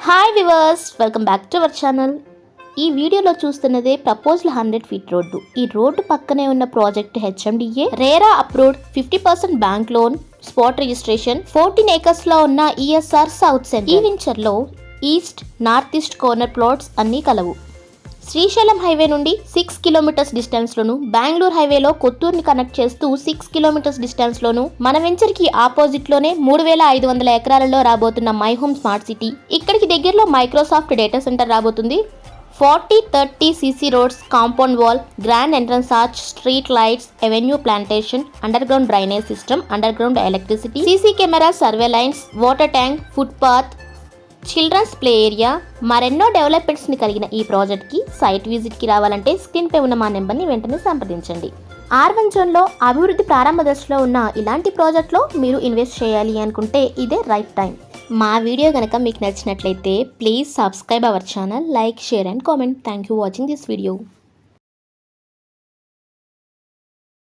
Hi viewers, welcome back to our channel. ఈ వీడియోలో చూస్తున్నదే proposed 100 feet road. ఈ road పక్కనే ఉన్న project HMDA RERA approved 50% bank loan, spot registration, 14 acres లో ఉన్న ఈఎస్ఆర్ సౌత్ సెంటర్. ఈ వెంచర్ లో east, north east corner plots అన్నీ కలవు. శ్రీశైలం హైవే నుండి 6 కిలోమీటర్స్ డిస్టెన్స్ లోను, బెంగళూరు హైవేలో కొత్తూరుని కనెక్ట్ చేస్తూ 6 కిలోమీటర్స్ డిస్టెన్స్ లోను, మన వెంచర్ కి ఆపోజిట్ లోనే 3500 ఎకరాలలో రాబోతున్న మై హోమ్ స్మార్ట్ సిటీ. ఇక్కడికి దగ్గరలో మైక్రోసాఫ్ట్ డేటా సెంటర్ రాబోతుంది. 40-30 CC roads, compound wall, grand entrance arch, street lights, avenue plantation, underground drainage system, underground electricity, CC camera, survey lines, water tank, footpath, children's play area, మరెన్నో డెవలప్మెంట్స్ని కలిగిన ఈ ప్రాజెక్ట్కి site విజిట్కి రావాలంటే స్క్రీన్పై ఉన్న మా నెంబర్ని వెంటనే సంప్రదించండి. R1 జోన్లో అభివృద్ధి ప్రారంభ దశలో ఉన్న ఇలాంటి ప్రాజెక్ట్లో మీరు ఇన్వెస్ట్ చేయాలి అనుకుంటే ఇదే రైట్ టైం. మా వీడియో కనుక మీకు నచ్చినట్లయితే please subscribe our channel, like, share and comment. Thank you watching this video.